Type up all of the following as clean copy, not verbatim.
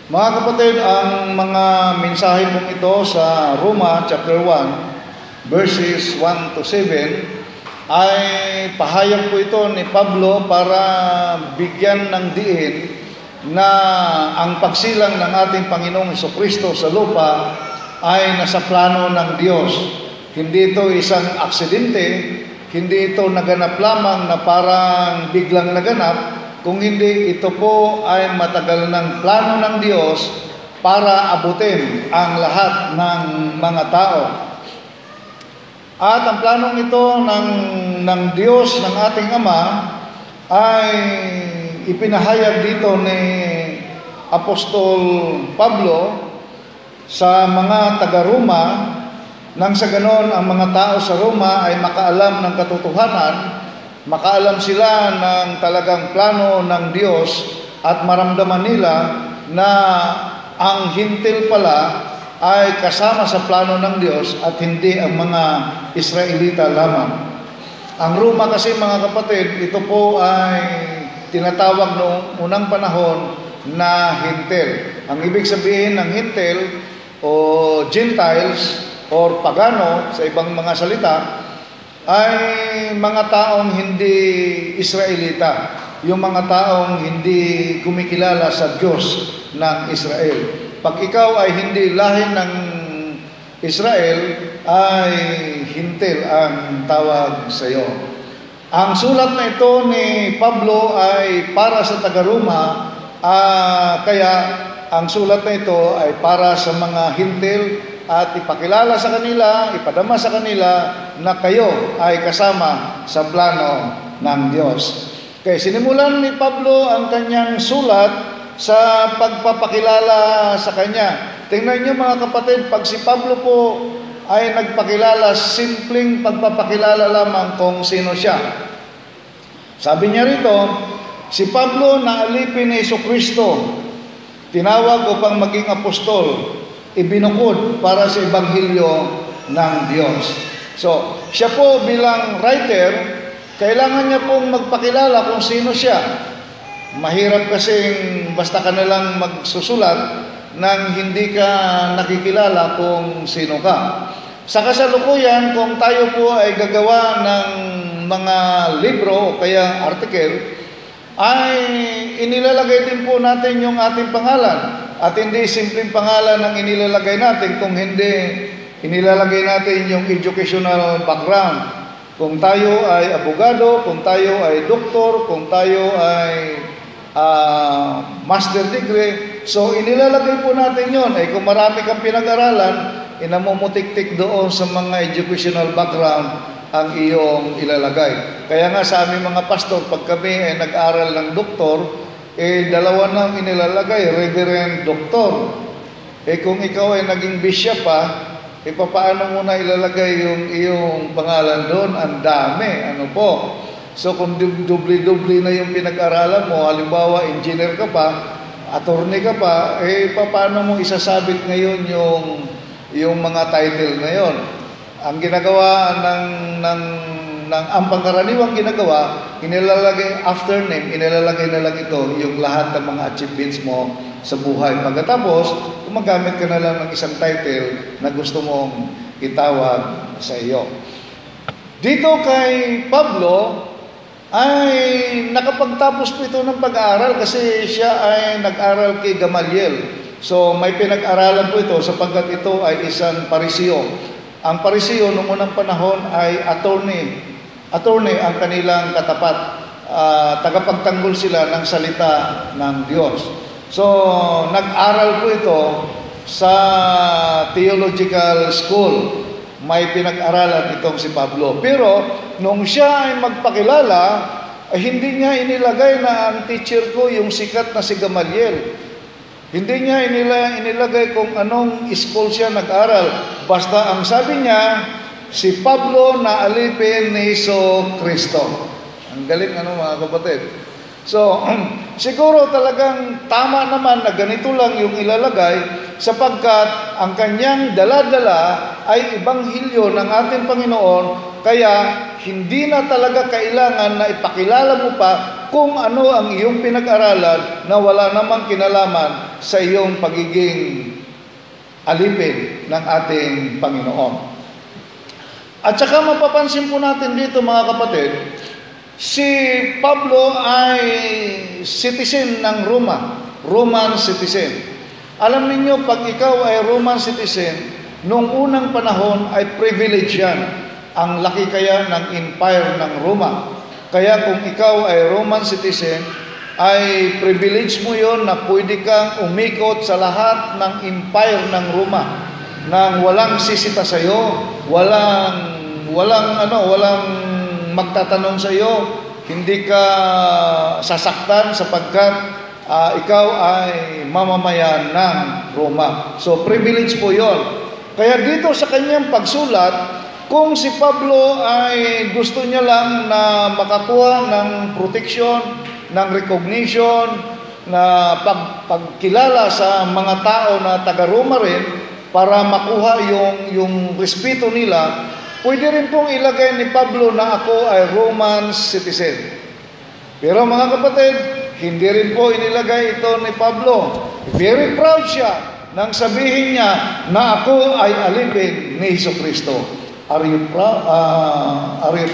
Mga kapatid, ang mga mensahe pong ito sa Roma chapter 1, verses 1 to 7, ay pahayag po ito ni Pablo para bigyan ng diin na ang pagsilang ng ating Panginoong Jesucristo sa lupa ay nasa plano ng Diyos. Hindi ito isang aksidente, hindi ito naganap lamang na parang biglang naganap, kung hindi ito po ay matagal ng plano ng Diyos para abutin ang lahat ng mga tao. At ang planong ito ng Diyos, ng ating Ama, ay ipinahayag dito ni Apostol Pablo sa mga taga-Roma, nang sa ganon ang mga tao sa Roma ay makaalam ng katotohanan, makaalam sila ng talagang plano ng Diyos at maramdaman nila na ang hintil pala ay kasama sa plano ng Diyos at hindi ang mga Israelita lamang. Ang Roma kasi, mga kapatid, ito po ay tinatawag noong unang panahon na hintil. Ang ibig sabihin ng hintil o Gentiles or pagano sa ibang mga salita ay mga taong hindi Israelita, yung mga taong hindi kumikilala sa Diyos ng Israel. Pag ikaw ay hindi lahi ng Israel, ay hintil ang tawag sa iyo. Ang sulat na ito ni Pablo ay para sa taga-Roma, kaya ang sulat na ito ay para sa mga hintil at ipakilala sa kanila, ipadama sa kanila na kayo ay kasama sa plano ng Diyos. Kaya sinimulan ni Pablo ang kanyang sulat sa pagpapakilala sa kanya. Tingnan niyo, mga kapatid, pag si Pablo po ay nagpakilala, simpleng pagpapakilala lamang kung sino siya. Sabi niya rito, si Pablo na alipin ni Jesucristo, tinawag upang maging apostol, ibinukod para sa ebanghelyo ng Diyos. So, siya po bilang writer, kailangan niya pong magpakilala kung sino siya. Mahirap kasing basta ka na lang magsusulat nang hindi ka nakikilala kung sino ka. Sa kasalukuyan, kung tayo po ay gagawa ng mga libro o kaya article, ay inilalagay din po natin yung ating pangalan. At hindi simpleng pangalan ang inilalagay natin, kung hindi inilalagay natin yung educational background. Kung tayo ay abogado, kung tayo ay doktor, kung tayo ay master degree, so inilalagay po natin yon. Ay kung marami kang pinag-aralan, inamumutik-tik doon sa mga educational background ang iyong ilalagay. Kaya nga sa aming mga pastor, pag kami ay nag-aral ng doktor, dalawa nang inilalagay, Reverend Doktor. Kung ikaw ay naging bishop pa, paano mo na ilalagay yung iyong pangalan doon? Ang dami, ano po. So kung dubli-dubli na yung pinag-aralan mo, halimbawa engineer ka pa, attorney ka pa, paano mo isasabit ngayon yung mga title na yon? Ang ginagawa ang pangkaraniwang ginagawa, inilalagay after name, inilalagay na lang ito yung lahat ng mga achievements mo sa buhay. Pagkatapos, gumagamit ka na lang ng isang title na gusto mong itawag sa iyo. Dito kay Pablo, ay nakapagtapos po ito ng pag-aaral kasi siya ay nag-aral kay Gamaliel. So may pinag-aralan po ito sapagkat ito ay isang Pariseo. Ang Pariseo noong unang panahon ay attorney ang kanilang katapat. Tagapagtanggol sila ng salita ng Diyos. So nag-aral po ito sa theological school. May pinag-aralan itong si Pablo. Pero nung siya ay magpakilala, ay hindi niya inilagay na ang teacher ko yung sikat na si Gamaliel. Hindi niya inilagay kung anong school siya nag-aral. Basta ang sabi niya, si Pablo na alipin ni Jesucristo. Ang galing, mga kapatid. So, siguro talagang tama naman na ganito lang yung ilalagay sapagkat ang kanyang dala-dala ay ebanghelyo ng ating Panginoon, kaya hindi na talaga kailangan na ipakilala mo pa kung ano ang iyong pinag-aralan na wala namang kinalaman sa iyong pagiging alipin ng ating Panginoon. At saka mapapansin po natin dito mga kapatid, si Pablo ay citizen ng Roma, Roman citizen. Alam niyo, pag ikaw ay Roman citizen, noong unang panahon ay privilege yan. Ang laki kaya ng empire ng Roma. Kaya kung ikaw ay Roman citizen, ay privilege mo yon na pwede kang umikot sa lahat ng empire ng Roma nang walang sisita sa iyo, walang magtatanong sa iyo, hindi ka sasaktan sapagkat ikaw ay mamamayan ng Roma. So privilege po 'yon. Kaya dito sa kanyang pagsulat, kung si Pablo ay gusto niya lang na makakuha ng protection, ng recognition, na pagkilala sa mga tao na taga-Roma rin, para makuha yung respeto nila, pwede rin pong ilagay ni Pablo na ako ay Roman citizen. Pero mga kapatid, hindi rin po inilagay ito ni Pablo. Very proud siya nang sabihin niya na ako ay alipin ni Jesucristo. Are you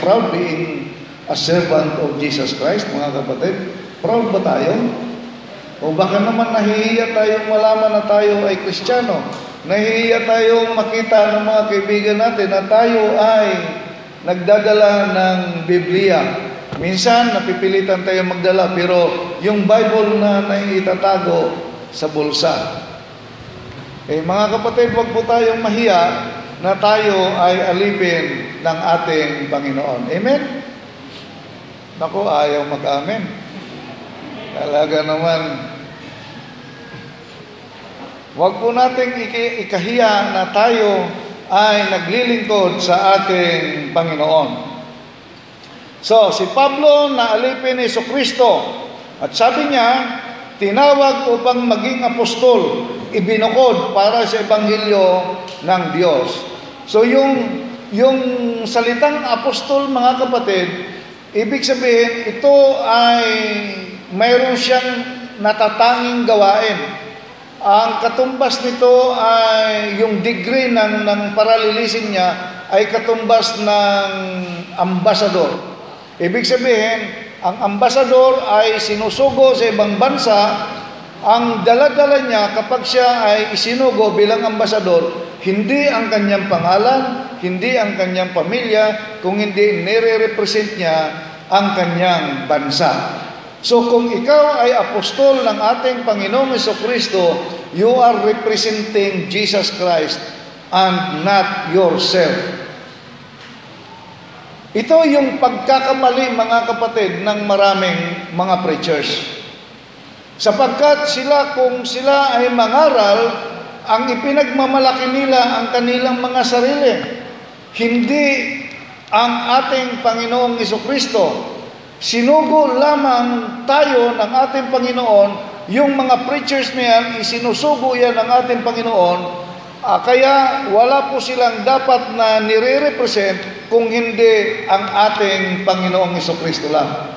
proud being a servant of Jesus Christ, mga kapatid? Proud ba tayo? O baka naman nahihiya tayong malaman na tayo ay Kristiyano. Nahihiya tayong makita ng mga kaibigan natin na tayo ay nagdadala ng Biblia. Minsan, napipilitan tayo magdala, pero yung Bible na naitatago sa bulsa. Mga kapatid, wag po tayong mahiya na tayo ay alipin ng ating Panginoon. Amen? Naku, ayaw mag-amen. Talaga naman. Huwag po nating ikahiya na tayo ay naglilingkod sa ating Panginoon. So, si Pablo na alipin ni Jesucristo, at sabi niya, tinawag upang maging apostol, ibinukod para sa Ebanghelyo ng Diyos. So, yung salitang apostol, mga kapatid, ibig sabihin, ito ay mayroon siyang natatanging gawain. Ang katumbas nito ay yung degree ng paralilisin niya ay katumbas ng ambasador. Ibig sabihin, ang ambasador ay sinusugo sa ibang bansa. Ang dala-dala niya kapag siya ay isinugo bilang ambasador, hindi ang kanyang pangalan, hindi ang kanyang pamilya, kung hindi nire-represent niya ang kanyang bansa. So kung ikaw ay apostol ng ating Panginoong Jesucristo, you are representing Jesus Christ and not yourself. Ito yung pagkakamali, mga kapatid, ng maraming mga preachers. Sapagkat kung sila ay mangaral, ang ipinagmamalaki nila ang kanilang mga sarili. Hindi ang ating Panginoong Jesucristo. Sinugo lamang tayo ng ating Panginoon, yung mga preachers na yan, isinusugo yan ng ating Panginoon, kaya wala po silang dapat na nire-represent kung hindi ang ating Panginoong Jesucristo lang.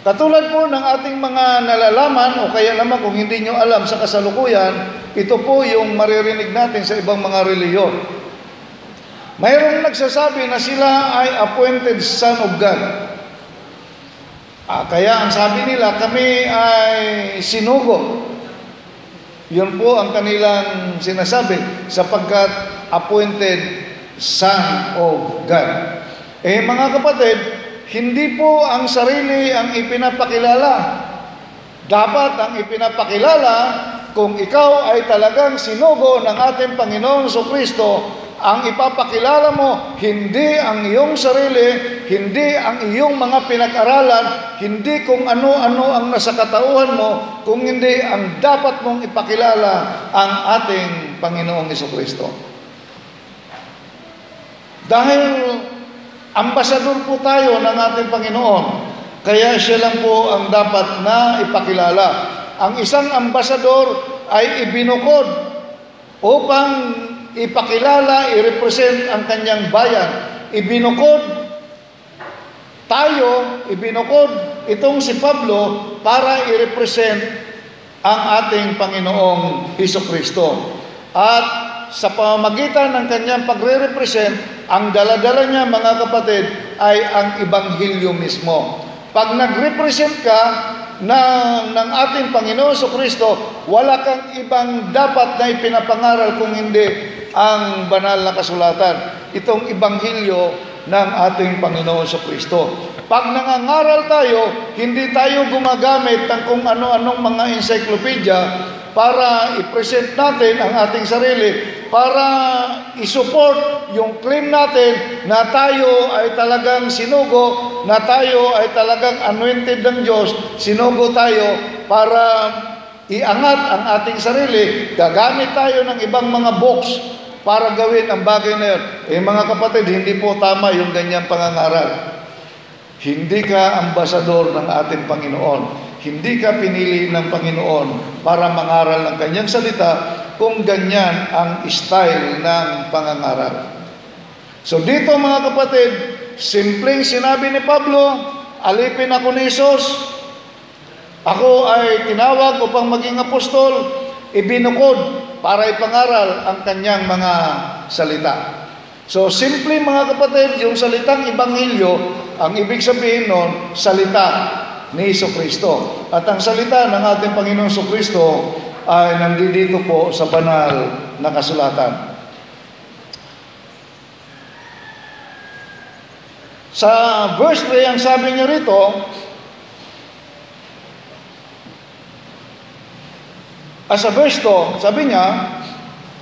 Katulad po ng ating mga nalalaman, o kaya naman kung hindi nyo alam sa kasalukuyan, ito po yung maririnig natin sa ibang mga reliyon. Mayroong nagsasabi na sila ay appointed son of God. Kaya ang sabi nila, kami ay sinugo. Yun po ang kanilang sinasabi, sapagkat appointed son of God. Mga kapatid, hindi po ang sarili ang ipinapakilala. Dapat ang ipinapakilala, kung ikaw ay talagang sinugo ng ating Panginoong Jesucristo, ang ipapakilala mo, hindi ang iyong sarili, hindi ang iyong mga pinag-aralan, hindi kung ano-ano ang nasa katauhan mo, kung hindi ang dapat mong ipakilala ang ating Panginoong Jesucristo. Dahil ambasador po tayo ng ating Panginoon, kaya siya lang po ang dapat na ipakilala. Ang isang ambasador ay ibinukod upang ipakilala, i-represent ang kanyang bayan. Ibinukod tayo, ibinukod itong si Pablo para i-represent ang ating Panginoong Hesukristo. At sa pamamagitan ng kanyang pagre-represent, ang daladala niya, mga kapatid, ay ang Ebanghelyo mismo. Pag nag-represent ka ng ating Panginoon Hesukristo, wala kang ibang dapat na ipinapangaral kung hindi ang banal na kasulatan. Itong Ebanghelyo ng ating Panginoon Hesukristo. Pag nangangaral tayo, hindi tayo gumagamit ng kung ano-anong mga encyclopedia para i-present natin ang ating sarili, para i-support yung claim natin na tayo ay talagang sinugo, na tayo ay talagang anointed ng Diyos, sinugo tayo para iangat ang ating sarili. Gagamit tayo ng ibang mga books para gawin ang bagay na yun. Mga kapatid, hindi po tama yung ganyang pangangaral. Hindi ka ambasador ng ating Panginoon. Hindi ka pinili ng Panginoon para mangaral ng kanyang salita kung ganyan ang style ng pangangaral. So dito, mga kapatid, simpleng sinabi ni Pablo, alipin ako ni Jesus. Ako ay tinawag upang maging apostol, ibinukod para ipangaral ang kanyang mga salita. So, simple mga kapatid, yung salitang Ebanghelyo, ang ibig sabihin nun, salita ni Hesukristo. At ang salita ng ating Panginoong Hesukristo ay nandito po sa banal na kasulatan. Sa verse 3, ang sabi niya rito, sa verse 2, sabi niya,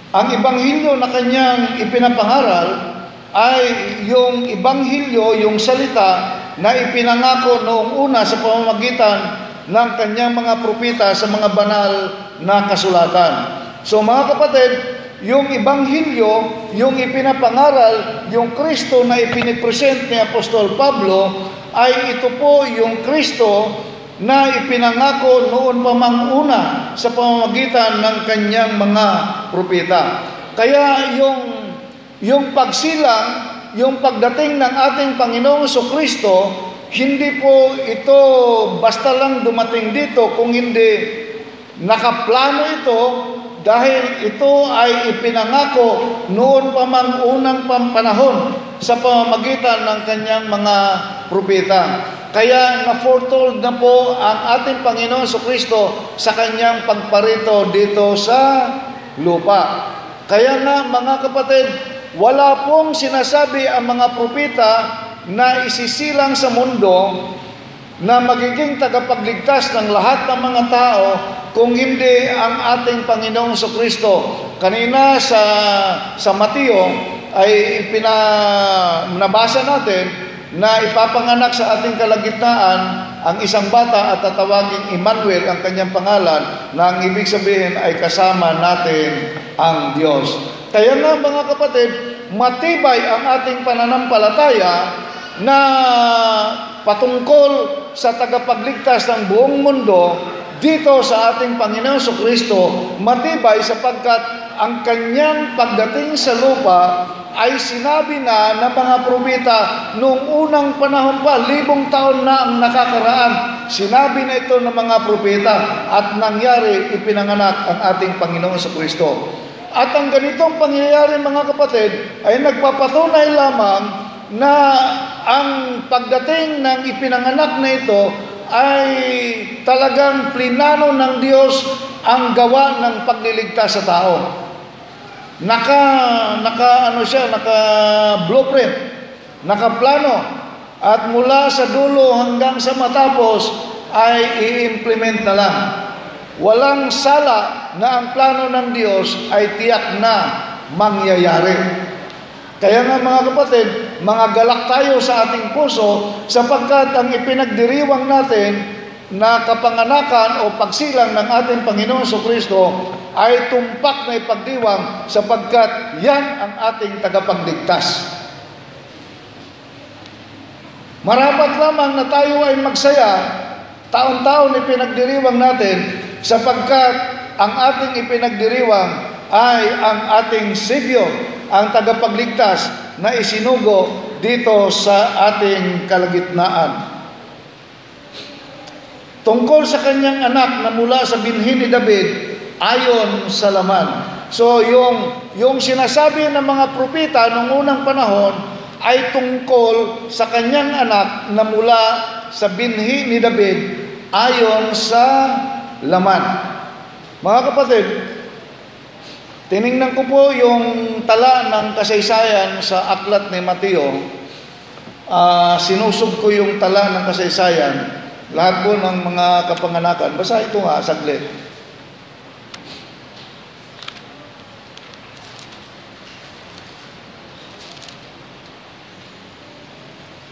ang Ebanghelyo na kanyang ipinapangaral ay yung Ebanghelyo, yung salita na ipinangako noong una sa pamamagitan ng kanyang mga propeta sa mga banal na kasulatan. So mga kapatid, yung Ebanghelyo, yung ipinapangaral, yung Kristo na ipinipresent ni Apostol Pablo, ay ito po yung Kristo na ipinangako noon pa mang una sa pamamagitan ng kanyang mga propeta. Kaya yung pagsilang, yung pagdating ng ating Panginoong Hesukristo, hindi po ito basta lang dumating dito, kung hindi nakaplano ito, dahil ito ay ipinangako noon pa mang unang panahon sa pamamagitan ng kanyang mga propeta. Kaya na-foretold na po ang ating Panginoon Hesukristo sa kanyang pagparito dito sa lupa. Kaya nga, mga kapatid, wala pong sinasabi ang mga propeta na isisilang sa mundo na magiging tagapagligtas ng lahat ng mga tao kung hindi ang ating Panginoong Hesukristo. Kanina sa Mateo ay nabasa natin na ipapanganak sa ating kalagitnaan ang isang bata at tatawaging Emmanuel ang kanyang pangalan, na ang ibig sabihin ay kasama natin ang Diyos. Kaya nga, mga kapatid, matibay ang ating pananampalataya na patungkol sa tagapagligtas ng buong mundo dito sa ating Panginoon Hesukristo, matibay sapagkat ang kanyang pagdating sa lupa ay sinabi na ng mga propeta noong unang panahon pa, 1,000 taon na ang nakakaraan. Sinabi na ito ng mga propeta at nangyari, ipinanganak ang ating Panginoon Hesukristo. At ang ganitong pangyayari, mga kapatid, ay nagpapatunay lamang na ang pagdating ng ipinanganak na ito ay talagang plinano ng Diyos ang gawa ng pagliligtas sa tao. Naka blueprint, nakaplano, at mula sa dulo hanggang sa matapos ay i-implement na lang. Walang sala na ang plano ng Diyos ay tiyak na mangyayari. Kaya nga, mga kapatid, mga galak tayo sa ating puso sapagkat ang ipinagdiriwang natin na kapanganakan o pagsilang ng ating Panginoon Hesukristo ay tumpak na ipagdiwang sapagkat yan ang ating tagapagligtas. Marapat lamang na tayo ay magsaya, taon-taon ipinagdiriwang natin sapagkat ang ating ipinagdiriwang ay ang ating Savior, ang tagapagligtas na isinugo dito sa ating kalagitnaan. tungkol sa kanyang anak na mula sa binhi ni David ayon sa laman. So yung sinasabi ng mga propeta noong unang panahon ay tungkol sa kanyang anak na mula sa binhi ni David ayon sa laman. Mga kapatid, tiningnan ko po yung tala ng kasaysayan sa aklat ni Mateo. Sinusog ko yung tala ng kasaysayan, lahat po ng mga kapanganakan. Basta ito nga, saglit.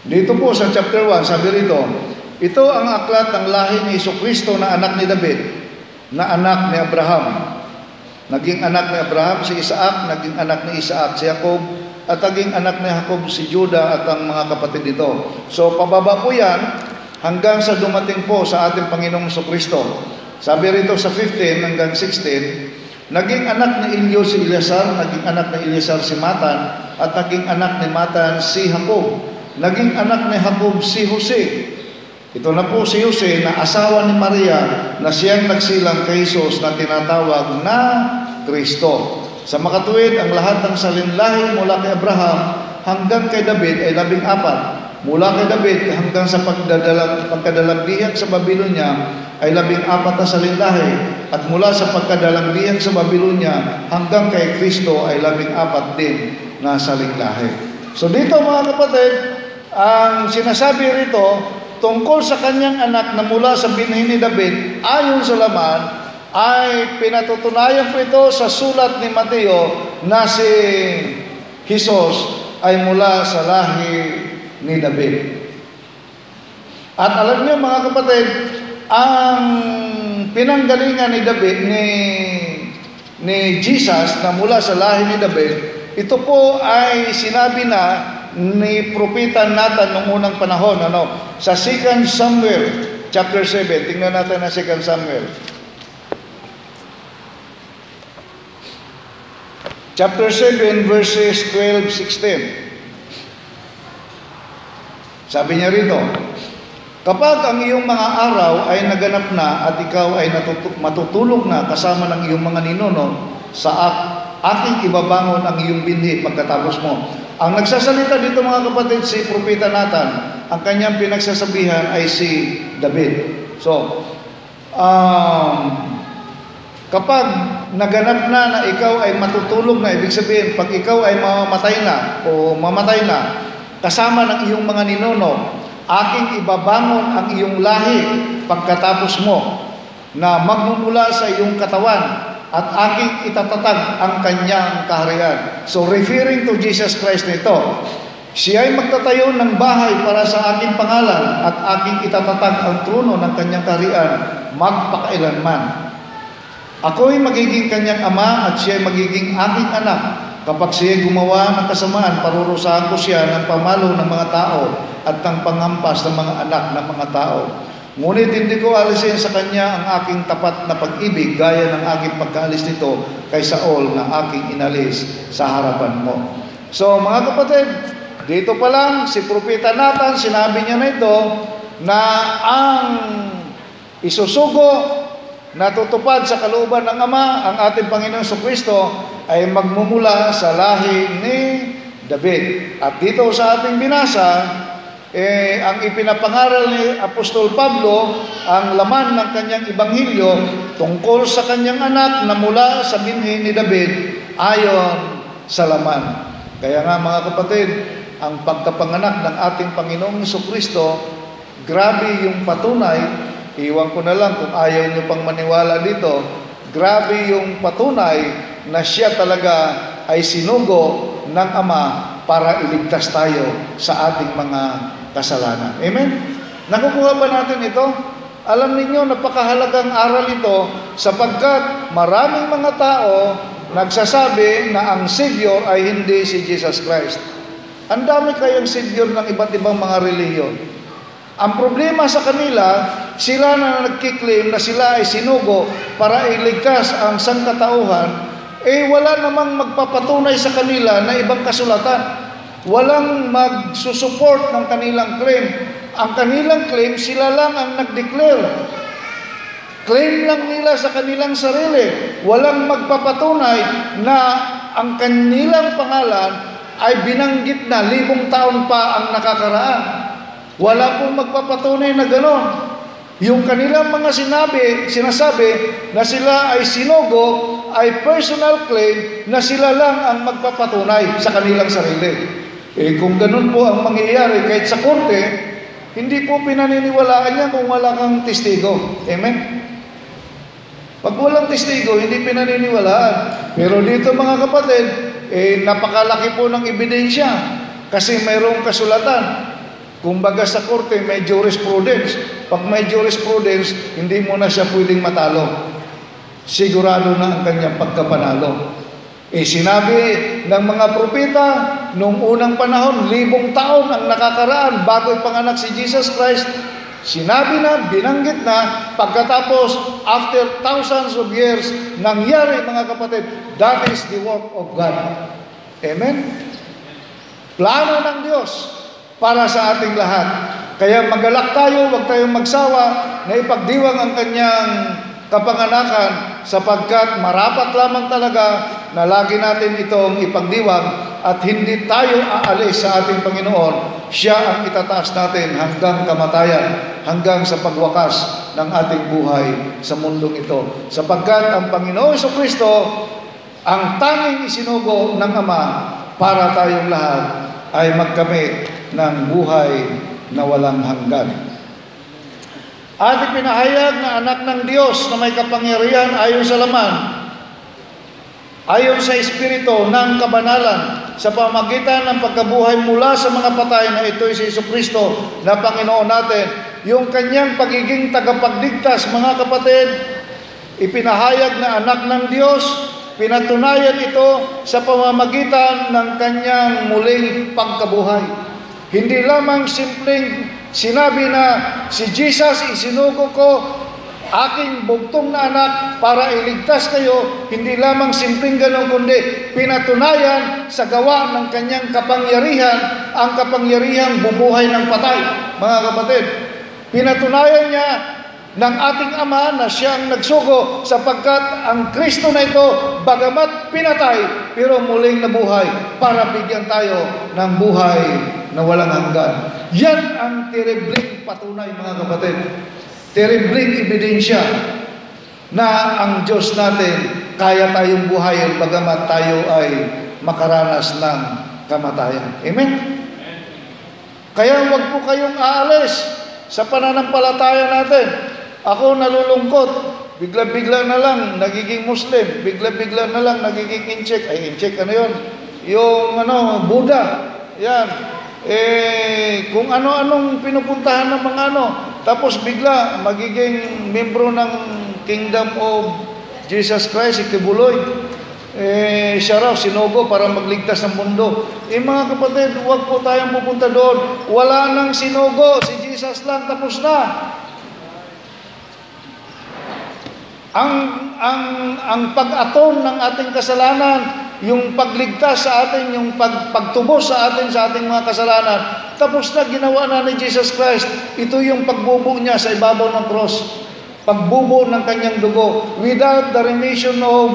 Dito po sa chapter 1, sabi rito, ito ang aklat ng lahi ni Jesucristo na anak ni David, na anak ni Abraham. Naging anak ni Abraham si Isaac, naging anak ni Isaac si Jacob, at naging anak ni Jacob si Judah at ang mga kapatid nito. So pababa po yan hanggang sa dumating po sa ating Panginoong Jesucristo. Sabi rito sa 15 hanggang 16, naging anak ni Elio si Eleazar, naging anak ni Eleazar si Matan, at naging anak ni Matan si Jacob. Naging anak ni Jacob si Jose. Ito na po si Jose na asawa ni Maria na siyang nagsilang kay Jesus na tinatawag na Kristo. Sa makatuwid, ang lahat ng salinlahi mula kay Abraham hanggang kay David ay 14. Mula kay David hanggang sa pagkadalagdihan sa Babylonia ay 14 na salinlahi. At mula sa pagkadalagdihan sa Babylonia hanggang kay Kristo ay 14 din na salinlahi. So dito mga kapatid, ang sinasabi rito tungkol sa kanyang anak na mula sa binhi ni David ayon sa laman ay pinatutunayan po ito sa sulat ni Mateo na si Jesus ay mula sa lahi ni David. At alam niyo mga kapatid, ang pinanggalingan ni David ni Jesus na mula sa lahi ni David, ito po ay sinabi na ni propeta Nathan noong unang panahon, sa 2 Samuel chapter 7. Tingnan natin na 2 Samuel. Chapter 7 verses 12-16. Sabi niya rito, kapag ang iyong mga araw ay naganap na at ikaw ay matutulog na kasama ng iyong mga ninuno, sa aking ibabangon ang iyong binhi pagkatapos mo. Ang nagsasalita dito mga kapatid, si propeta Nathan. Ang kanyang pinagsasabihan ay si David. So, kapag naganap na ikaw ay matutulog na, ibig sabihin, pag ikaw ay mamamatay na, kasama ng iyong mga ninuno, aking ibabangon ang iyong lahi pagkatapos mo, na magmumula sa iyong katawan, at aking itatatag ang kanyang kaharian. So referring to Jesus Christ nito, siya ay magtatayo ng bahay para sa aking pangalan at aking itatatag ang trono ng kanyang kaharian magpakailanman. Ako ay magiging kanyang ama at siya ay magiging aking anak. Kapag siya ay gumawa ng kasamaan, parurusahan ko siya ng pamalo ng mga tao at ng panghampas ng mga anak ng mga tao. Ngunit hindi ko alisin sa kanya ang aking tapat na pag-ibig gaya ng aking pagkaalis nito kay Saul na aking inalis sa harapan mo. So mga kapatid, dito pa lang si propeta Nathan, sinabi niya na ito na ang isusugo na tutupad sa kalooban ng Ama, ang ating Panginoong Jesucristo, ay magmumula sa lahi ni David. At dito sa ating binasa, ang ipinapangaral ni Apostol Pablo, ang laman ng kanyang ebanghelyo tungkol sa kanyang anak na mula sa binhi ni David ayon sa laman. Kaya nga mga kapatid, ang pagkapanganak ng ating Panginoong Jesucristo, grabe yung patunay. Iwan ko na lang kung ayaw nyo pang maniwala dito, grabe yung patunay na siya talaga ay sinugo ng Ama para iligtas tayo sa ating mga kasalanan. Amen? Nakukuha ba natin ito? Alam ninyo, napakahalagang aral ito sapagkat maraming mga tao nagsasabi na ang Savior ay hindi si Jesus Christ. Ang dami kayang Savior ng iba't ibang mga relihiyon. Ang problema sa kanila, sila na nagkiklaim na sila ay sinugo para iligtas ang sangkatauhan, wala namang magpapatunay sa kanila na ibang kasulatan. Walang magsusupport ng kanilang claim. Ang kanilang claim, sila lang ang nag-declare. Claim lang nila sa kanilang sarili. Walang magpapatunay na ang kanilang pangalan ay binanggit na 1,000 taon pa ang nakakaraan. Wala pong magpapatunay na gano'n. Yung kanilang mga sinasabi na sila ay sinugo, ay personal claim na sila lang ang magpapatunay sa kanilang sarili. Kung ganun po ang mangyayari kahit sa korte, hindi po pinaniniwalaan yan kung wala kang testigo. Amen? Pag walang testigo, hindi pinaniniwalaan. Pero dito mga kapatid, napakalaki po ng ebidensya kasi mayroong kasulatan. Kumbaga sa korte, may jurisprudence. Pag may jurisprudence, hindi mo na siya pwedeng matalo. Sigurado na ang kanyang pagkapanalo. Sinabi ng mga propeta, noong unang panahon, 1,000 taon ang nakakaraan bago ipanganak si Jesus Christ. Sinabi na, binanggit na, pagkatapos, after thousands of years, nangyari mga kapatid, that is the work of God. Amen? Plano ng Diyos para sa ating lahat. Kaya magalak tayo, huwag tayong magsawa na ipagdiwang ang kanyang kapanganakan sapagkat marapat lamang talaga na lagi natin itong ipagdiwang at hindi tayo aalis sa ating Panginoon. Siya ang itataas natin hanggang kamatayan, hanggang sa pagwakas ng ating buhay sa mundong ito. Sapagkat ang Panginoon Jesucristo ang tanging isinugo ng Ama para tayong lahat ay magkamit ng buhay na walang hanggan. At ipinahayag na anak ng Diyos na may kapangyarihan ayon sa laman, ayon sa Espiritu ng kabanalan, sa pamagitan ng pagkabuhay mula sa mga patay na ito'y si Jesucristo na Panginoon natin. Yung kanyang pagiging tagapagligtas, mga kapatid, ipinahayag na anak ng Diyos, pinatunayan ito sa pamamagitan ng kanyang muling pagkabuhay. Hindi lamang simpleng sinabi na si Jesus isinugo ko, aking bugtong na anak para iligtas kayo, hindi lamang simpleng ganun, kundi pinatunayan sa gawa ng kanyang kapangyarihan, ang kapangyarihang bumuhay ng patay. Mga kapatid, pinatunayan niya ng ating Ama na siya ang nagsugo sapagkat ang Kristo na ito, bagamat pinatay, pero muling nabuhay para bigyan tayo ng buhay na walang hanggan. Yan ang terribling patunay, mga kapatid. Terribling ebidensya na ang Diyos natin kaya tayong buhayin bagamat tayo ay makaranas ng kamatayan. Amen? Kaya huwag po kayong aalis sa pananampalataya natin. Ako nalulungkot, bigla-bigla na lang nagiging Muslim, bigla-bigla na lang nagiging incheck. Ay, incheck, ano yun? Yung Buddha, yan. Kung ano-anong pinupuntahan ng mga tapos bigla magiging membro ng Kingdom of Jesus Christ, ikibuloy. Siya raw sinugo para magligtas ng mundo. Mga kapatid, huwag po tayong pupunta doon. Wala nang sinugo, si Jesus lang, tapos na. Ang pag-aton ng ating kasalanan, yung pagligtas sa atin, yung pagtubos sa ating mga kasalanan, tapos na, ginawa na ni Jesus Christ. Ito yung pagbubo niya sa ibabaw ng cross. Pagbubo ng kanyang dugo. Without the remission of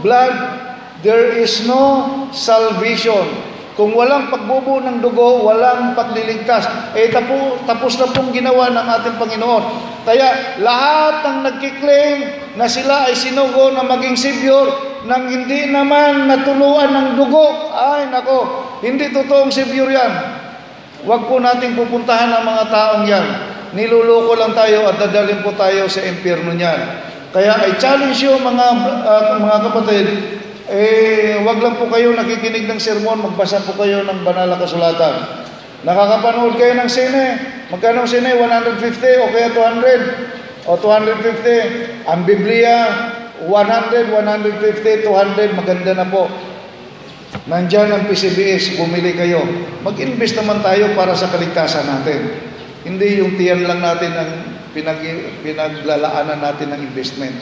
blood, there is no salvation. Kung walang pagbubo ng dugo, walang pagliligtas. Tapos na pong ginawa ng ating Panginoon. Kaya lahat ng nagkiklaim na sila ay sinugo na maging Savior nang hindi naman natuluan ng dugo, ay nako, hindi totoong Savior yan. Huwag po nating pupuntahan ang mga taong yan. Niluloko lang tayo at dadalhin po tayo sa impyerno niyan. Kaya I challenge you mga kapatid, wag lang po kayo nakikinig ng sermon, magbasa po kayo ng banal na kasulatan. Nakakapanood kayo ng sine. Magkano ang sine? 150 o kaya 200 o 250. Ang Biblia 100, 150, 200, maganda na po. Nandyan ang PCBS, bumili kayo. Mag-invest naman tayo para sa kaligtasan natin. Hindi yung tiyan lang natin ang pinaglalaanan natin ng investment.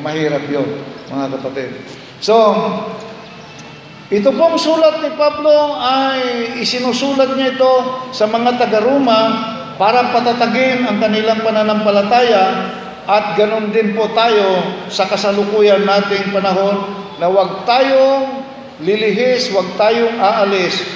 Mahirap yun, mga kapatid. So, ito pong sulat ni Pablo ay isinusulat niya ito sa mga taga-Roma para patatagin ang kanilang pananampalataya At ganun din po tayo sa kasalukuyan nating panahon na huwag tayong lilihis, huwag tayong aalis,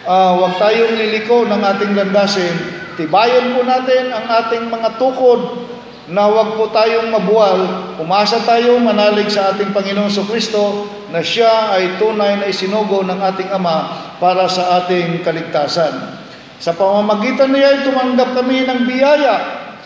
huwag tayong liliko ng ating landasin. Tibayan po natin ang ating mga tukod na huwag po tayong mabuwal. Umasa tayo manalig sa ating Panginoon Kristo na siya ay tunay na isinugo ng ating Ama para sa ating kaligtasan. Sa pamamagitan niya ay tumanggap kami ng biyaya.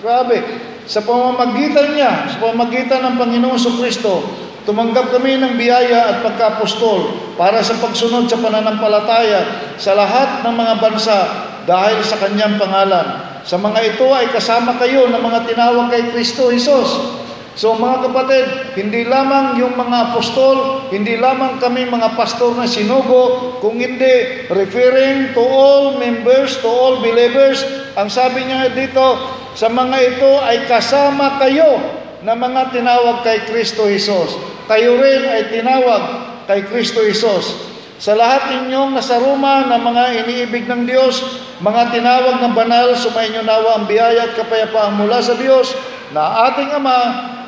Grabe. Sa pamamagitan niya, sa pamamagitan ng Panginoon Kristo, tumanggap kami ng biyaya at pagka-apostol para sa pagsunod sa pananampalataya sa lahat ng mga bansa dahil sa kanyang pangalan. Sa mga ito ay kasama kayo ng mga tinawag kay Kristo Jesus. So mga kapatid, hindi lamang yung mga apostol, hindi lamang kami mga pastor na sinugo, kung hindi referring to all members, to all believers. Ang sabi niya dito, sa mga ito ay kasama kayo na mga tinawag kay Kristo Jesus. Kayo rin ay tinawag kay Kristo Jesus. Sa lahat ninyong nasa Roma na mga iniibig ng Diyos, mga tinawag ng banal, sumainyo nawa ang biyaya at kapayapaan mula sa Diyos na ating Ama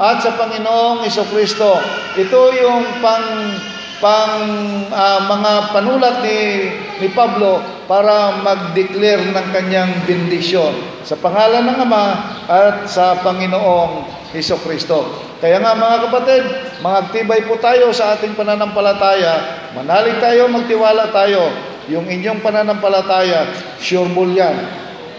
at sa Panginoong Kristo. Ito yung mga panulat ni Pablo para mag-declare ng kanyang bendisyon sa pangalan ng Ama at sa Panginoong Kristo. Kaya nga mga kapatid, magtibay po tayo sa ating pananampalataya, manalig tayo, magtiwala tayo. Yung inyong pananampalataya, sure bull yan.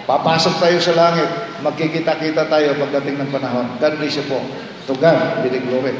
Papasok tayo sa langit, magkikita-kita tayo pagdating ng panahon. God bless you po. To God be the glory.